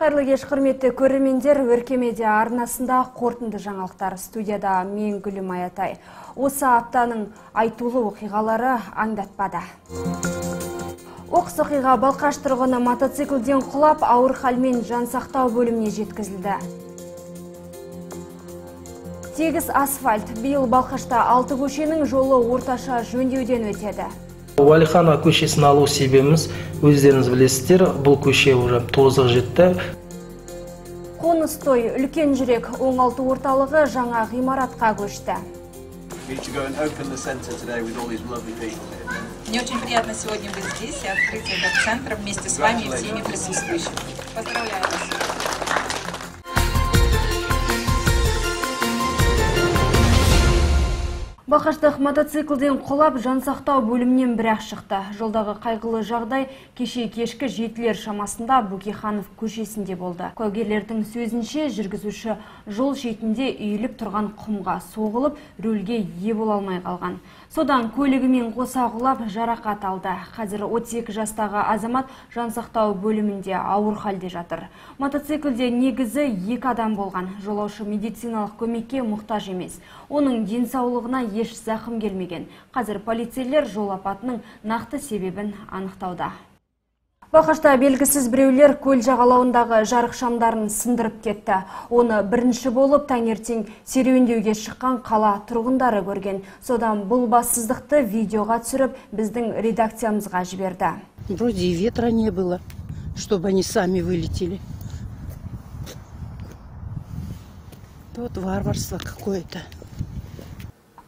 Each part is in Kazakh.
Қайырлы кеш, құрметті көрермендер, Өркемедиа арнасында қорытынды жаңалықтар. Студияда мен Гүлім Аятай. Осы аптаның айтулы оқиғалары аңдатпады. Оқыс оқиға Балқаш тұрғыны мотоциклден құлап, ауыр халмен жансақтау бөліміне жеткізілді. Тегіс асфальт. Биыл Балқашта 6 көшенің жолы орташа жөндеуден өтеді. Уәлиханова көшесін алу себебіміз, өздеріңіз білесіздер, бұл көше уже тозығы жетті. Қоныстой, үлкен жүрек оңалту орталығы жаңа ғимаратқа көшті. Мне очень приятно сегодня быть здесь и открыть этот центр вместе с вами и всеми присутствующими. Поздравляю вас! Балқаштық мотоциклден құлап, жансақтау бөлімнен бір-ақ шықты. Жолдағы қайғылы жағдай кешкі жетілер шамасында Бөкейханов көшесінде болды. Куәгерлердің сөзінше, жүргізуші жол шетінде үйіліп тұрған құмға соғылып, рөлге ие бола алмай қалған. Содан көлігімен қоса құлап, жарақат алды. Қазір 32 жастағы азамат жансақтау бөлімінде ауыр халде жатыр. Мотоциклде негізі 2 адам болған. Жолаушы медициналық көмекке мұқтаж емес. Оның денсаулығына еш зақым келмеген. Қазір полицейлер жол апатының нақты себебін анықтауда. Балқашта белгісіз біреулер көл жағалауындағы жарық шамдарын сындырып кетті. Оны бірінші болып таңертең серуендеуге шыққан қала тұрғындары көрген. Содан бұл бассыздықты видеоға түсіріп, біздің редакциямызға жіберді. Вроде и ветра не было, чтобы они сами вылетели. Вот варварство какое-то.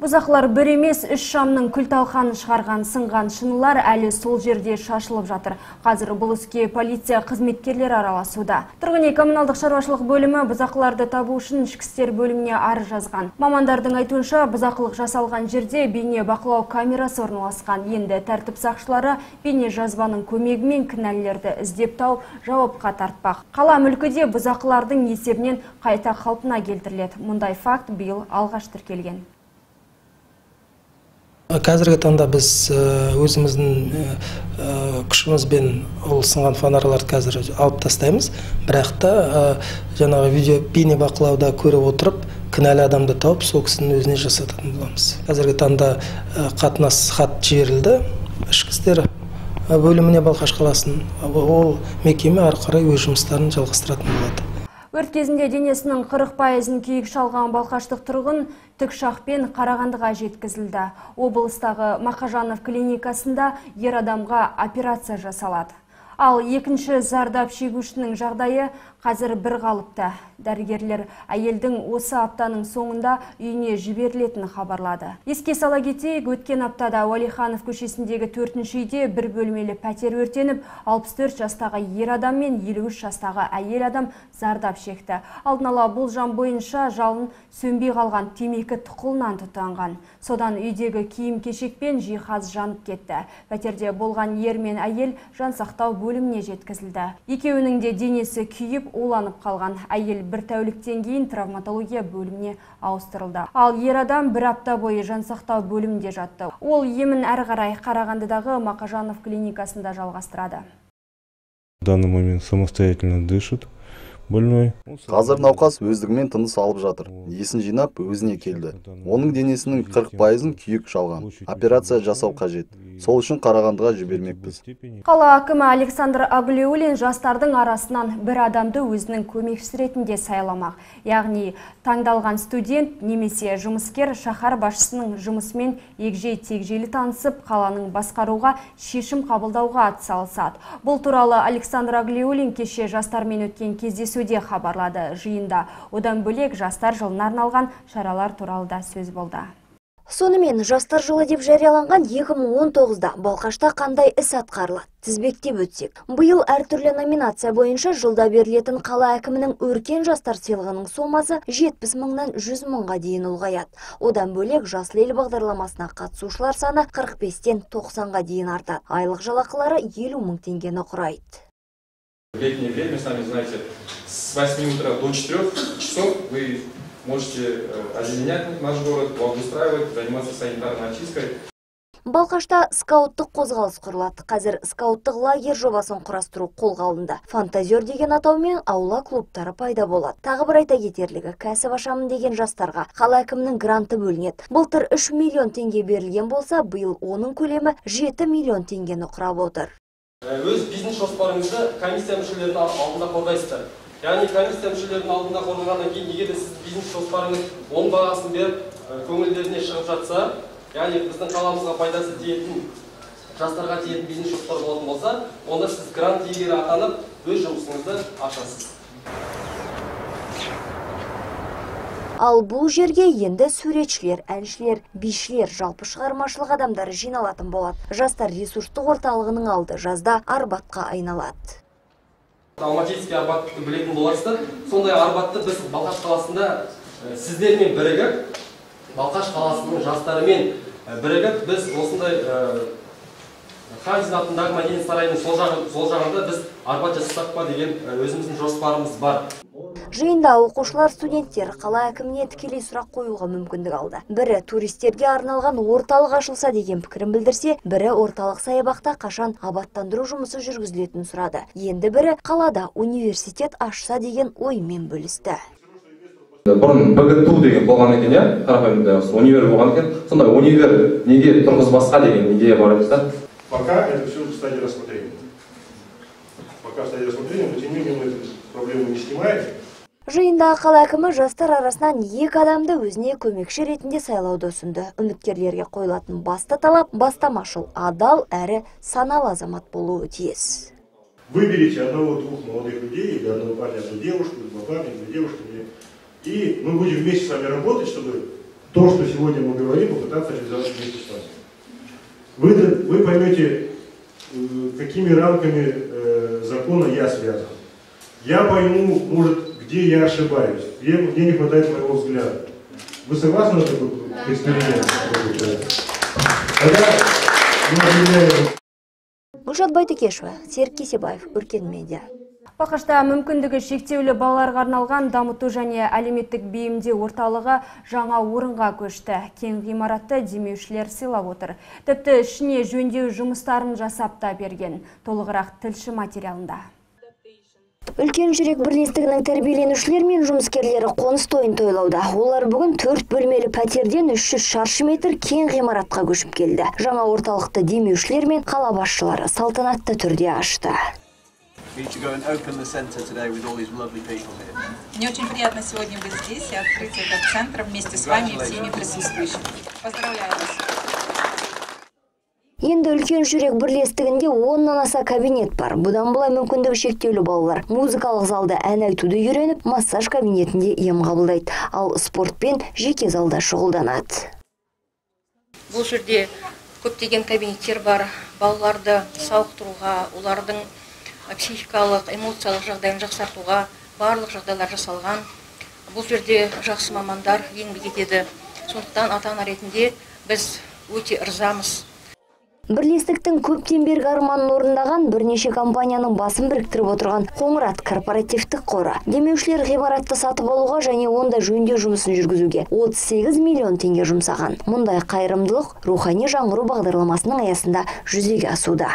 Бұзақлар бір емес, 3 шамның күл-талқанын шығарған сынған шынылар әлі сол жерде шашылып жатыр. Қазір бұл іске полиция қызметкерлер араласуда. Тұрғын үй коммуналдық шаруашылық бөлімі бұзақларды табу үшін ішкі істер бөліміне арыз жазған. Мамандардың айтуынша, бұзақлық жасалған жерде бейне бақылау камерасы орналасқан. Енді тәртіп сақшылары бейне жазбаның көмегімен кінәлілерді іздеп тауып жауапқа тартпақ. Қала мүлкі де бұзақлардың есебінен қайта қалпына келтіріледі. Мұндай факт биыл алғаш тіркелген. Қазіргі таңда біз өзіміздің күшімізбен ол сынған фонарларды қазір алып тастаймыз. Бірақ та жаңағы видео бейне бақылауда көріп отырып, кінәлі адамды тауып, сол кісінің өзіне жасататын боламыз. Қазіргі таңда қатынас хат жіберілді ішкі істер бөліміне Балқаш қаласының. Ол мекеме ары қарай өз жұмыстарын жалғастыратын болады. Өрт кезінде денесінің 40%-ін күйік шалған балқаштық тұрғын тікұшақпен Қарағандыға жеткізілді. Облыстағы Мақажанов клиникасында ер адамға операция жасалады. Ал екінші зардап шегушінің жағдайы қазір бір қалыпты. Дәрігерлер әйелдің осы аптаның соңында үйіне жіберілетінін хабарлады. Еске сала кетейік, өткен аптада Уәлиханов көшесіндегі 4-ші үйде бір бөлмелі пәтер өртеніп, 64 жастағы ер адам мен 53 жастағы әйел адам зардап шекті. Алдын ала болжам бойынша жалын сөнбей қалған темекі тұқылынан тұтанған. Содан үйдегі киім-кешек пен жиһаз жанып кетті. Пәтерде болған ер мен әйел жансақтау бөліміне жеткізілді. Екеуінің де денесі күйіп, уланып қалған. Әйел бір тәуліктен кейін травматология бөліміне ауыстырылды. Ал ер адам бір апта бойы жансақтау бөлімінде жатты. Ол емін әрі қарай Қарағандыдағы Мақажанов клиникасында жалғастырады. В данный момент самостоятельно дышит больной. Қазір науқас өздігімен тыныс алып жатыр. Есін жинап өзіне келді. Оның денесінің 40%-ын күйік шалған. Операция жасау қажет. Сол үшін Қарағандыға жібермекпіз. Қала әкімі Александр Аглиулин жастардың арасынан бір адамды өзінің көмекшісі ретінде сайламақ. Яғни таңдалған студент немесе жұмыскер шаһар басшысының жұмысымен егжей-тегжейлі танысып, қаланың басқаруға шешім қабылдауға атсалысады. Бұл туралы Александр Аглиулин кеше жастармен өткен кездесуде хабарлады. Жиында одан бөлек жастар жылына арналған шаралар туралы да сөз болды. Сонымен жастар жылы деп жарияланған 2019-да Балқашта қандай іс атқарылады? Тізбектеп өтсек. Биыл әртүрлі номинация бойынша жылда берілетін қала әкімінің өркен жастар сыйлығының сомасы 70 мыңнан 100 мыңға дейін ұлғаяды. Одан бөлек Жасыл ел бағдарламасына қатысушылар саны 45-тен 90-ға дейін артады. Айлық жалақылары 50 мың теңгені құрайды. В летнее время, сами знаете, с 8 утра до 4 часов вы можете озеленять наш город, благоустраивать, заниматься санитарной очисткой. Балқашта скауттық қозғалыс құрылады. Қазір скауттық лагерь жобасын құрастыру қолға алынды. Фантазер деген атаумен аула клубтары пайда болады. Тағы бір айта кетерлігі, кәсіп ашамын деген жастарға қала әкімінің гранты бөлінеді. Былтыр 3 миллион теңге берілген болса, биыл оның көлемі 7 миллион теңгені құрап отыр. Өз бизнес жоспарыңызды комиссия мүшелерінің алдында қорғайсыздар. Яғни комиссия мүшелерінің алдында қорғағаннан кейін, егер сіз бизнес жоспарыңыз оң бағасын беріп, көңілдеріне шығып жатса, яғни біздің қаламызға пайдасы тиетін, жастарға тиетін бизнес жоспар болатын болса, онда сіз грант иегері атанып, өз жұмысыңызды ашасыз. Ал бұл жерге енді суретшілер, әншілер, бишілер, жалпы шығармашылық адамдары жиналатын болады. Жастар ресурстық орталығының алды жазда Арбатқа айналады. Алматинский Арбатты білетін боласыздар. Сондай Арбатты біз Балқаш қаласында сіздермен бірігіп, Балқаш қаласының жастарымен бірігіп, біз осындай Хамзин атындағы мәдениет сарайының сол жағында біз Арбат жасасақ па деген өзіміздің жоспарымыз бар. Жиында оқушылар, студенттер қала әкіміне тікелей сұрақ қоюға мүмкіндік алды. Бірі туристерге арналған орталық ашылса деген пікірін білдірсе, бірі орталық саябақта қашан абаттандыру жұмысы жүргізілетінін сұрады. Енді бірі қалада университет ашса деген оймен бөлісті. Бұрын БГТУ деген болған екен, иә, қарапайым универ болған екен. Сонда универ неге тұрғызбасқа деген идея бар еді да? Пока это все в стадии рассмотрения. Пока в стадии рассмотрения, но тем не менее мы эту проблему не снимаем. Жиында қала әкімі жастар арасынан 2 адамды өзіне көмекші ретінде сайлауды ұсынды. Үміткерлерге қойылатын басты талап бастамашыл, адал әрі саналы азамат болуы тиіс. Выберите одного-двух молодых людей, или одного парня, одну девушку, два парня, две девушки, и мы будем вместе с вами работать, чтобы то, что сегодня мы говорим, попытаться реализовать вместе с вами. Вы поймете, какими рамками закона я связан. Я пойму, может, где я ошибаюсь, где не хватает моего взгляда. Вы согласны на такой эксперимент? Гүлшат Байтекешева, Серік Кесебаев, Өркен Медиа. Балқашта мүмкіндігі шектеулі балаларға арналған дамыту және әлеуметтік бейімдеу орталығы жаңа орынға көшті. Кең ғимаратты демеушілер сыйлап отыр. Тіпті ішіне жөндеу жұмыстарын жасап та берген. Толығырақ тілші материалында. Үлкен жүрек бірлестігінің тәрбиеленушілер мен жұмыскерлері қоныс тойын тойлауда. Олар бүгін 4 бөлмелі пәтерден 300 шаршы метр кең ғимаратқа көшіп келді. Жаңа орталықты демеушілер мен қала басшылары салтанатты түрде ашты. Мне очень приятно сегодня быть здесь и открыть этот центр вместе с вами и всеми присутствующими. Поздравляю вас! Енді үлкен жүрек бірлестігінде 10-нан аса кабинет бар. Бұдан былай мүмкіндігі шектеулі балалар музыкалық залда ән айтуды үйреніп, массаж кабинетінде ем қабылдайды, ал спортпен жеке залда шұғылданады. Бұл жерде көптеген кабинеттер бар. Балаларды сауықтыруға, олардың психикалық, эмоциялық жағдайын жақсартуға барлық жағдайлар жасалған. Бұл жерде жақсы мамандар еңбек етеді. Сондықтан ата-ана ретінде біз өте ырзамыз. Бірлестіктің көптен бергі арманын орындаған бірнеше компанияның басын біріктіріп отырған Қоңырат корпоративтік қоры. Демеушілер ғимаратты сатып алуға және онда жөндеу жұмысын жүргізуге 38 миллион теңге жұмсаған. Мұндай қайырымдылық рухани жаңғыру бағдарламасының аясында жүзеге асуда.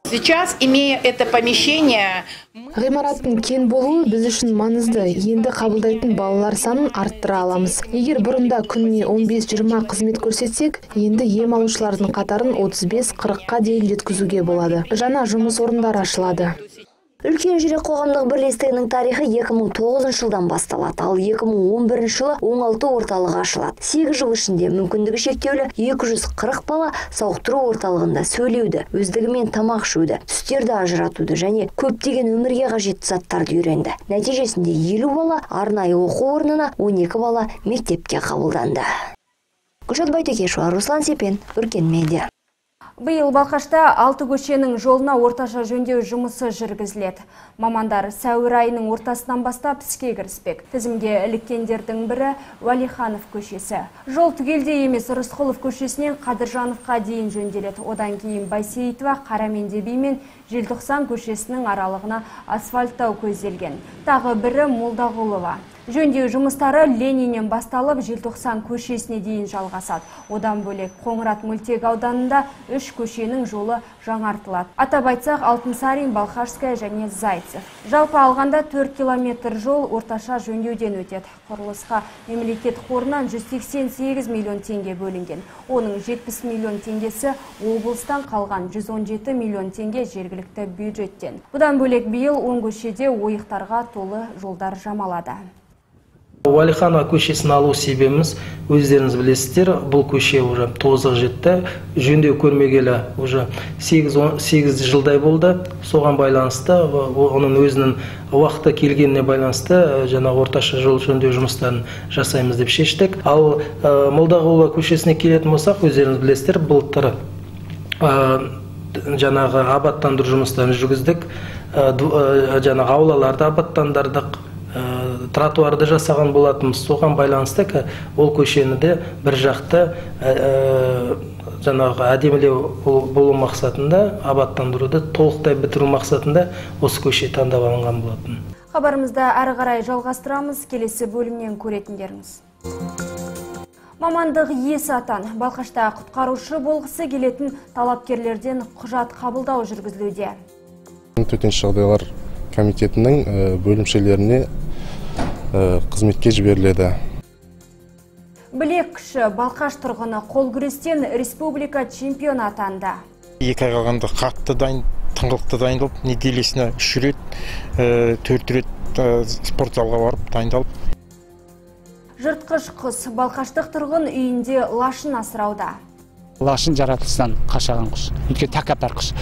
Сейчас, имея это помещение, ғимараттың кен болуы біз үшін маңызды. Енді қабылдайтын балалар санын арттыра аламыз. Егер бұрында күніне 15-20 қызмет көрсетсек, енді ем алушылардың қатарын 35-40-қа дейін жеткізуге болады. Жаңа жұмыс орындары ашылады. Үлкен жүрек қоғамдық бірлестігінің тарихы 2009 жылдан басталады, ал 2011 жылы оңалту орталығы ашылады. 8 жыл ішінде мүмкіндігі шектеулі 240 бала сауықтыру орталығында сөйлеуді, өздігімен тамақ ішуді, түстерді ажыратуды және көптеген өмірге қажетті заттарды үйренді. Нәтижесінде 50 бала арнайы оқу орнына, 12 бала мектепке қабылданды. Гүлшат Байтекешева, Руслан Сепен, Өркен Медиа. Биыл Балқашта 6 көшенің жолына орташа жөндеу жұмысы жүргізіледі. Мамандар сәуір айының ортасынан бастап іске кіріспек. Тізімге іліккендердің бірі Уәлиханов көшесі. Жол түгелде емес, Рысқұлов көшесінен Қадыржановқа дейін жөнделеді. Одан кейін Байсейітова, Қарамендеби мен Желтоқсан көшесінің аралығына асфальттау көзделген. Тағы бірі Молдағұлова. Жөндеу жұмыстары Лениннен басталып, Желтоқсан көшесіне дейін жалғасады. Одан бөлек Қоңырат мөлтек ауданында 3 көшенің жолы жаңартылады. Атап айтсақ, Алтынсарин, Балхашская және Зайцев. Жалпы алғанда 4 километр жол орташа жөндеуден өтеді. Құрылысқа мемлекет қорынан 188 миллион теңге бөлінген. Оның 70 миллион теңгесі облыстан, қалған 117 миллион теңге жергілікті бюджеттен. Бұдан бөлек биыл 10 көшеде ойықтарға толы жолдар жамалады. Уәлиханова көшесін алу себебіміз, өздеріңіз білесіздер, бұл көше уже тозығы жетті, жөндеу көрмегелі уже 8 жылдай болды. Соған байланысты, оның өзінің уақыты келгеніне байланысты, жаңа орташа жол жөндеу жұмыстарын жасаймыз деп шештік. Ал Молдағұлова көшесіне келетін болсақ, өздеріңіз білесіздер, былтыр жаңағы абаттандыру жұмыстарын жүргіздік, жаңағы аулаларды абаттандырдық, тротуарды жасаған болатынбыз. Соған байланысты ол көшені де бір жақты жаңағы әдемілеу болу мақсатында, абаттандыруды толықтай бітіру мақсатында осы көше таңдап алынған болатын. Хабарымызды әрі қарай жалғастырамыз, келесі бөлімнен көретіндеріңіз. Мамандық иесі атан, Балқашта құтқарушы болғысы келетін талапкерлерден құжат қабылдау жүргізілуде. Төтенше жағдайлар комитетінің бөлімшелеріне қызметке жіберіледі. Білек күші Балқаш тұрғыны қол күрестен республика чемпион атанды. 2 ай қалғанда қатты тыңғылықты дайындалып, неделесіне 3 рет, 4 рет спортзалға барып дайындалып. Жыртқыш құс Балқаштық тұрғын үйінде лашын асырауда. Лашын жаратылыстан қашаған құс, өткен тәкаппар құс.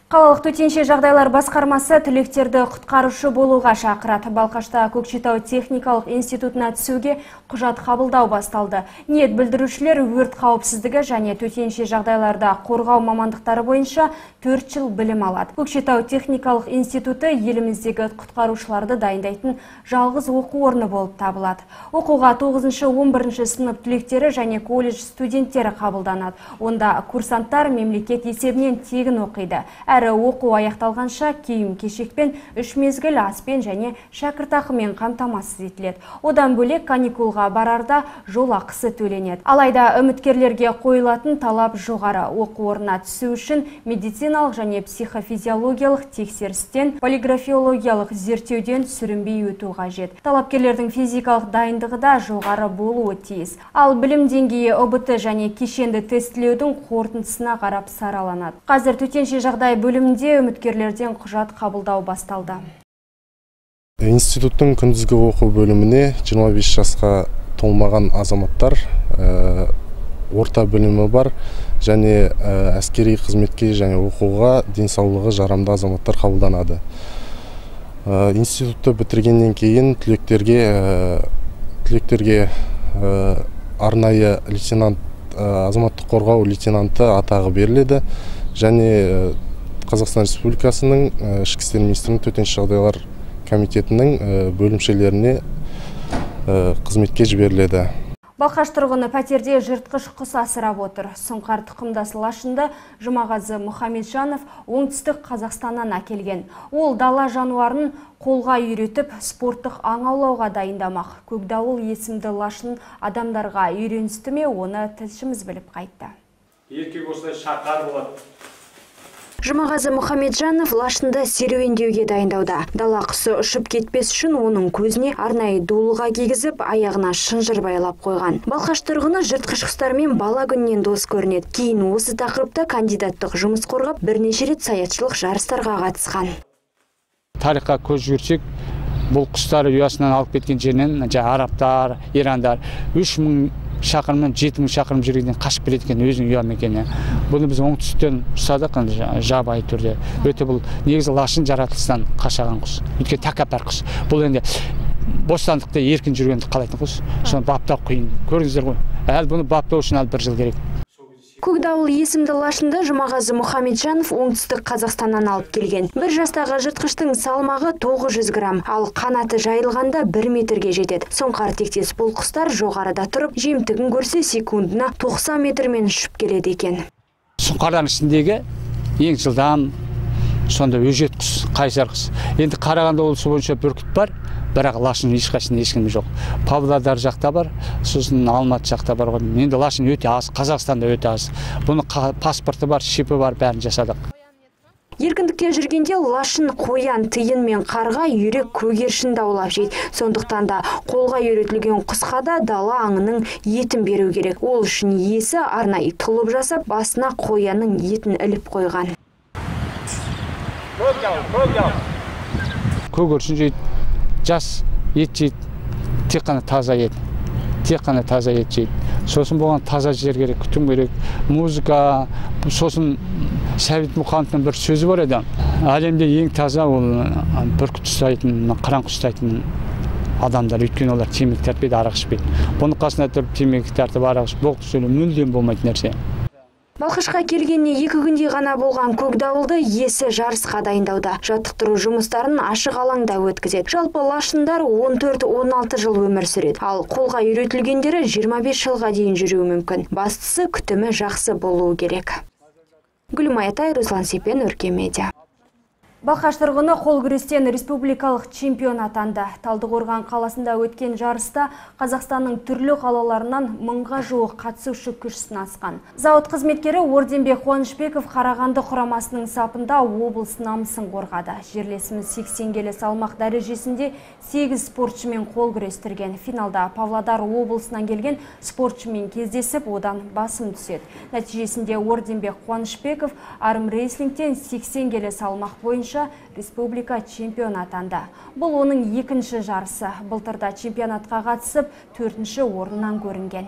Қалалық төтенше жағдайлар басқармасы түлектерді құтқарушы болуға шақырады. Балқашта Көкшетау техникалық институтына түсуге құжат қабылдау басталды. Ниет білдірушілер өрт қауіпсіздігі және төтенше жағдайларда қорғау мамандықтары бойынша 4 жыл білім алады. Көкшетау техникалық институты еліміздегі құтқарушыларды дайындайтын жалғыз оқу орны болып табылады. Оқуға 9-11 сынып түлектері және колледж студенттері қабылданады. Онда курсанттар мемлекет есебінен тегін оқиды. Әрі оқу аяқталғанша киім-кешекпен 3 мезгіл аспен және шәкіртақымен қамтамасыз етіледі. Одан бөлек каникулға барарда жол ақысы төленеді. Алайда үміткерлерге қойылатын талап жоғары. Оқу орнына түсу үшін медициналық және психофизиологиялық тексерістен, полиграфиологиялық зерттеуден сүрінбей өту қажет. Талапкерлердің физикалық дайындығы да жоғары болуы тиіс. Ал білім деңгейі ОБТ және кешенді тестілеудің қорытындысына қарап сараланады. Қазір төтенше жағдай бөлімінде үміткерлерден құжат қабылдау басталды. Институттың күндізгі оқу бөліміне 25 жасқа толмаған азаматтар, орта білімі бар және әскери қызметке және оқуға денсаулығы жарамды азаматтар қабылданады. Институтты бітіргеннен кейін түлектерге арнайы лейтенант, азаматтық қорғау лейтенанты атағы беріледі және Қазақстан Республикасының ішкі істер министрінің төтенше жағдайлар комитетінің бөлімшелеріне қызметке жіберіледі. Балқаш тұрғыны пәтерде жыртқыш құс асырап отыр. Сұңқар тұқымдас лашынды Жұмағазы Мұхамеджанов оңтүстік Қазақстаннан әкелген. Ол дала жануарын қолға үйретіп, спорттық аң аулауға дайындамақ. Көкдауыл есімді лашын адамдарға үйреністі ме, оны тілшіміз біліп қайтты. Еркек осылай шақар болады. Жұмағазы Мұхамеджанов лашынды серуендеуге дайындауда. Дала құсы ұшып кетпес үшін оның көзіне арнайы дулыға кигізіп, аяғына шынжыр байлап қойған. Балқаш тұрғыны жыртқыш құстармен бала күннен дос көрінеді. Кейін осы тақырыпта кандидаттық жұмыс қорғап, бірнеше рет саятшылық жарыстарға қатысқан. Тарихқа көз жүгірсек, бұл құстар ұясынан алып кеткен жерінен арабтар, ирандар 3000 шақырымнан 7000 шақырым жүргеннен қашып келеді екен өзінің ұя мекені. Бұны біз оңтүстіктен ұстадық жабайы түрде. Өте бұл негізі лашын жаратылыстан қашаған құс. Өйткені тәкаппар құс. Бұл енді бостандықта еркін жүргенді қалайтын құс. Соны баптау қиын. Көрдіңіздер ғой. Әлі бұны баптау үшін әлі 1 жыл керек. Көкдауыл есімді лашынды Жұмағазы Мұхамеджанов оңтүстік Қазақстаннан алып келген. 1 жастағы жыртқыштың салмағы 900 грамм, ал қанаты жайылғанда 1 метрге жетеді. Сұңқар тектес бұл құстар жоғарыда тұрып, жемтігін көрсе секундына 90 метрмен ұшып келеді екен. Сұңқардан ішіндегі ең жылдам, сонда өжет құс, қайсар құс. Енді Қарағанды облысы бойынша бүркіт бар, бірақ лашын ешқашан ешкімде жоқ. Павлодар жақта бар, сосын Алматы жақта бар. Енді лашын өте аз, Қазақстанда өте аз. Бұны паспорты бар, шипі бар, бәрін жасадық. Еркіндікте жүргенде лашын, қоян, тиын мен қарға үйрек көгершін даулап жейді. Сондықтан да қолға үйретілген құсқа да дала аңының етін беру керек. Ол үшін иесі арнайы тұлып жасап, басына қоянның етін іліп қойған. Көгершін жейді, жас ет жейді, тек қана таза ет. Тек қана таза ет жейді. Сосын болған таза жер керек, күтім керек, музыка, сосын Сәбит Мұқановтың бір сөзі бар еді. Әлемде ең таза ол бүркіт ұстайтын, қыран ұстайтын адамдар, өйткені олар темекі тартпайды, арақ ішпейді. Бұны қасына тұрып темекі тартып арақ ішіп, боқты сөйлеу мүлдем болмайтын нәрсе. Балқашқа келгенне 2 күнде ғана болған көкдауылды иесі жарысқа дайындауда. Жаттықтыру жұмыстарын ашық алаңда өткізеді. Жалпы лашындар 14-16 жыл өмір сүреді. Ал қолға үйретілгендері 25 жылға дейін жүруі мүмкін. Бастысы күтімі жақсы болуы керек. Гүлмай Атай, Руслан Сепен, Өркен Медиа. Балқаш тұрғыны қол күрестен республикалық чемпион атанды. Талдықорған қаласында өткен жарыста Қазақстанның түрлі қалаларынан 1000-ға жуық қатысушы күш сынасқан. Зауыт қызметкері Орденбек Қуанышбеков Қарағанды құрамасының сапында облыс намысын қорғады. Жерлесіміз 80 келі салмақ дәрежесінде 8 спортшымен қол күрестірген. Финалда Павлодар облысынан келген спортшымен кездесіп, одан басым түседі. Нәтижесінде Орденбек Қуанышбеков армрейслингтен 80 келі салмақ бойынша республика чемпион атанды. Бұл оның екінші жарысы. Былтырда чемпионатқа қатысып, 4-ші орыннан көрінген.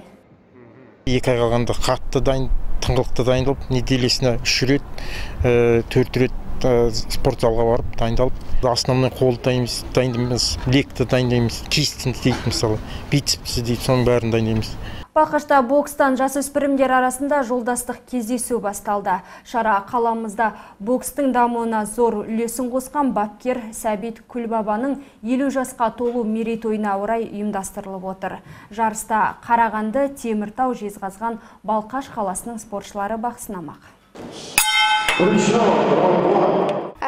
2 ай қалғанда қатты тыңғылықты дайындалып, неделесіне 3 рет, 4 рет спорт залға барып дайындалып, основной қол дайындаймыз, лекті дайындаймыз, чистинг дейді мысалы, бицепсі дейді, соның бәрін дайындаймыз. Балқашта бокстан жасөспірімдер арасында жолдастық кездесу басталды. Шара қаламызда бокстың дамуына зор үлесін қосқан бапкер Сәбит Күлбабаның 50 жасқа толу мерейтойына орай ұйымдастырылып отыр. Жарыста Қарағанды, Теміртау, Жезқазған, Балқаш қаласының спортшылары бақ сынамақ.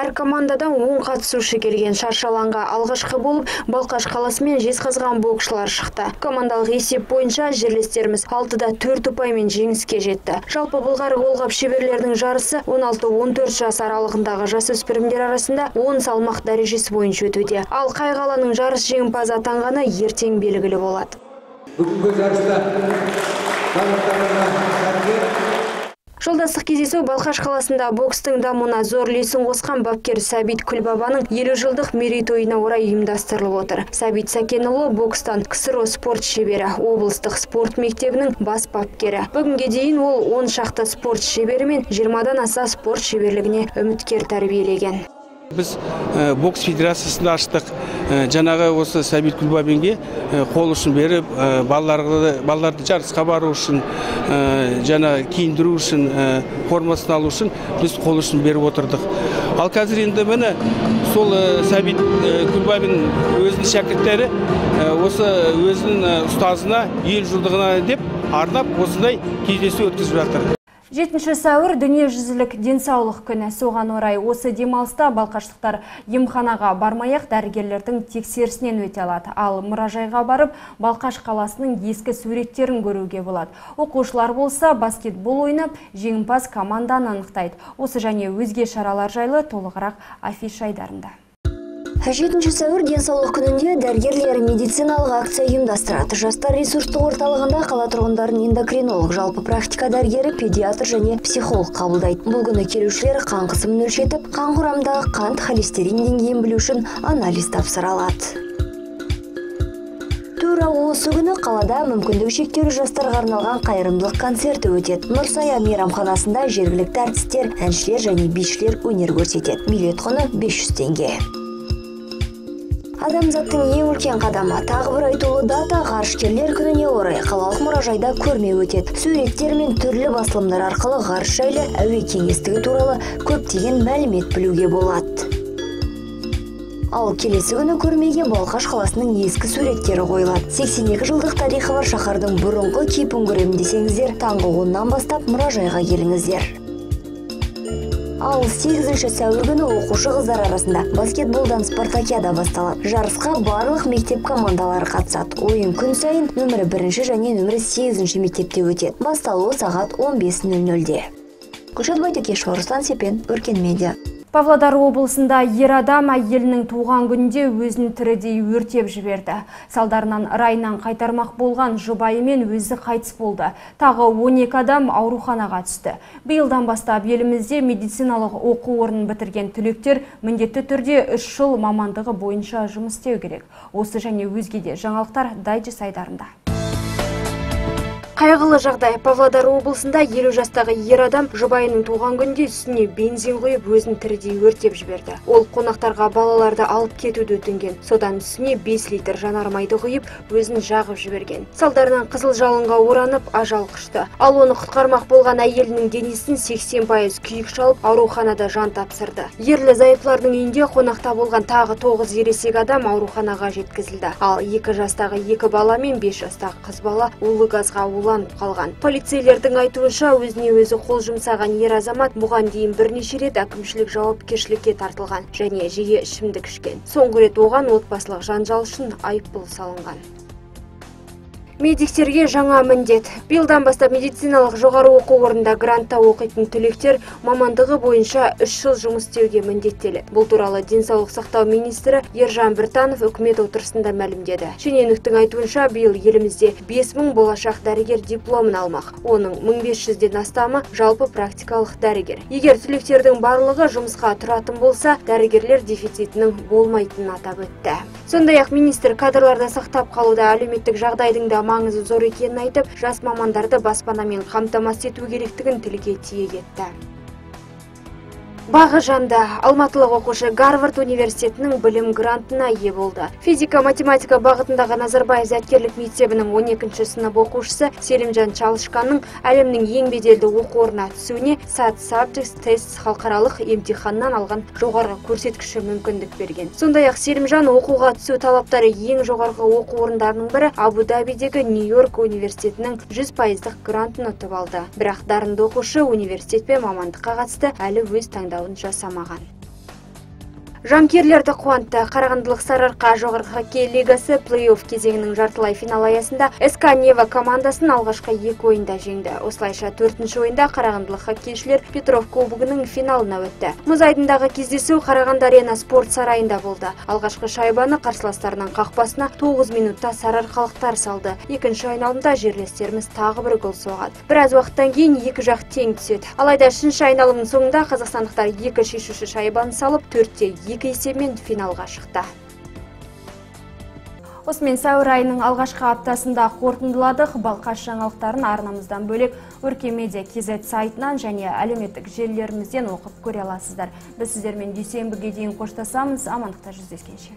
Әр командадан 10 қатысушы келген. Шаршаланға алғашқы болып Балқаш қаласы мен Жезқазған боксшылар шықты. Командалық есеп бойынша жерлестеріміз 6-да 4 ұпаймен жеңіске жетті. Жалпы былғары қолғап шеберлердің жарысы 16-14 жас аралығындағы жасөспірімдер арасында 10 салмақ дәрежесі бойынша өтуде. Ал қай қаланың жарыс жеңімпазы атанғаны ертең белгілі болады. Бүгінгі жарыста Жолдастық кездесу Балқаш қаласында бокстың дамуына зор үлесін қосқан бапкер Сәбит Күлбабаның 50 жылдық мерейтойына орай ұйымдастырылып отыр. Сәбит Сәкенұлы бокстан КСРО спорт шебері, облыстық спорт мектебінің бас бапкері. Бүгінге дейін ол 10 шақты спорт шебері мен 20-дан аса спорт шеберлігіне үміткер тәрбиелеген. Біз бокс федерациясында аштық. Жаңағы осы Сәбит Күлбабенге қол ұшын беріп, балаларды жарысқа бару үшін, жаңа киіндіру үшін, формасын алу үшін біз қол ұшын беріп отырдық. Ал қазір енді міне сол Сәбит Күлбабен өзінің шәкірттері осы өзінің ұстазына ел жылдығына деп арнап осындай кездесу өткізіп жатыр. 7 сәуір дүниежүзілік денсаулық күні. Соған орай осы демалыста балқаштықтар емханаға бармай-ақ дәрігерлердің тексерісінен өте алады. Ал мұражайға барып, Балқаш қаласының ескі суреттерін көруге болады. Оқушылар болса баскетбол ойнап, жеңімпаз команданы анықтайды. Осы және өзге шаралар жайлы толығырақ афиша айдарында. 7 сәуір денсаулық күнінде дәрігерлер медициналық акция ұйымдастырады. Жастар ресурстық орталығында қала тұрғындарын эндокринолог, жалпы практика дәрігері, педиатр және психолог қабылдайды. Бұл күні келушілер қан қысымын өлшетіп, қан құрамындағы қант холестерин деңгейін білу үшін анализ тапсыра алады. Тура осы күні қалада мүмкіндігі шектеулі жастарға арналған қайырымдылық концерті өтеді. Нұрсая мейрамханасында жергілікті әртістер, әншілер және бишілер өнер көрсетеді. Билет құны 500 теңге. Адамзаттың ең үлкен қадамы, тағы бір айтулы дата ғарышкерлер күніне орай қалалық мұражайда көрме өтеді. Суреттер мен түрлі басылымдар арқылы ғарыш жайлы әуе кеңістігі туралы көптеген мәлімет білуге болады. Ал келесі күні көрмеге Балқаш қаласының ескі суреттері қойылады. 82 жылдық тарихы бар шаһардың бұрынғы кейпін көремін десеңіздер, таңғы 10-нан бастап мұражайға келіңіздер. Ал 8 сәуір күні оқушы қыздар арасында баскетболдан спартакиада басталады. Жарысқа барлық мектеп командалары қатысады. Ойын күн сайын нөмірі 1 және нөмірі 8 мектепте өтеді. Басталуы сағат 15:00-де. Күшат Байтекешова, Руслан Сепен, Өркен Медиа. Павлодар облысында ер адам әйелінің туған күнде өзін тірідей өртеп жіберді. Салдарынан райынан қайтармақ болған жұбайы мен өзі қайтыс болды. Тағы 12 адам ауруханаға түсті. Биылдан бастап елімізде медициналық оқу орнын бітірген түлектер міндетті түрде 3 жыл мамандығы бойынша жұмыс істеу керек. Осы және өзге де жаңалықтар дайджест айдарында. Қайғылы жағдай. Павлодар облысында 50 жастағы ер адам жұбайының туған күнде үстіне бензин құйып өзін тірідей өртеп жіберді. Ол қонақтарға балаларды алып кетуді өтінген. Содан үстіне 5 литр жанармайды құйып өзін жағып жіберген. Салдарынан қызыл жалынға оранып ажал құшты. Ал оны құтқармақ болған әйелінің денесін 80% күйік шалып ауруханада жан тапсырды. Ерлі зайыплардың үйінде қонақта болған тағы 9 ересек адам ауруханаға жеткізілді. Ал 2 жастағы 2 бала мен 5 жастағы қыз бала улы газға қалған. Полицейлердің айтуынша өзіне өзі қол жұмсаған ер азамат бұған дейін бірнеше рет әкімшілік жауапкершілікке тартылған және жиі ішімдік ішкен. Соңғы рет оған отбасылық жанжал үшін айыппұл салынған. Медиктерге жаңа міндет. Биылдан бастап медициналық жоғары оқу орнында грантта оқитын түлектер мамандығы бойынша 3 жыл жұмыс істеуге міндеттеледі. Бұл туралы денсаулық сақтау министрі Ержан Біртанов үкімет отырысында мәлімдеді. Шенеуніктің айтуынша биыл елімізде 5000 болашақ дәрігер дипломын алмақ. Оның 1500-ден астамы жалпы практикалық дәрігер. Егер түлектердің барлығы жұмысқа тұратын болса, дәрігерлер дефицитінің болмайтынын атап өтті. Сондай-ақ министр кадрларды сақтап қалуда әлеуметтік жағдайдың да маңызы зор екенін айтып, жас мамандарды баспанамен қамтамасыз ету керектігін тілге тиек етті. Бағы жанды. Алматылық оқушы Гарвард университетінің білім грантына ие болды. Физика-математика бағытындағы Назарбаев зияткерлік мектебінің 12 сынып оқушысы Селимжан Чалышқанның әлемнің ең беделді оқу орнына түсуіне SAT Subjects Test халықаралық емтиханнан алған жоғарғы көрсеткіші мүмкіндік берген. Сондай-ақ Селимжан оқуға түсу талаптары ең жоғарғы оқу орындарының бірі Абу-Дабидегі Нью-Йорк университетінің 100% грантын ұтып алды. Бірақ дарынды оқушы университет пен мамандыққа қатысты әлі өз таңдауын жасамаған. Жанкүйерлерді қуантты. Қарағандылық Сарыарқа жоғарғы хоккей лигасы плей-офф кезеңінің жартылай финал аясында СК Нева командасын алғашқы 2 ойында жеңді. Осылайша 4-ші ойында қарағандылық хоккейшілер Петров кубогының финалына өтті. Мұз айдындағы кездесу Қарағанды арена спорт сарайында болды. Алғашқы шайбаны қарсыластарының қақпасына 9 минутта сарыарқалықтар салды. Екінші айналымда жерлестеріміз тағы бір гол соғады. Біраз уақыттан кейін екі жақ тең түседі. Алайда үшінші айналымның соңында қазақстандықтар 2 шешуші шайбаны салып 4-2 есебімен финалға шықты. Осымен сәуір айының алғашқы аптасында қорытындыладық. Балқаш жаңалықтарын арнамыздан бөлек Өркен Медиа KZ сайтынан және әлеуметтік желілерімізден оқып көре аласыздар. Біз сіздермен дүйсенбіге дейін қоштасамыз. Амандықта жүздескенше.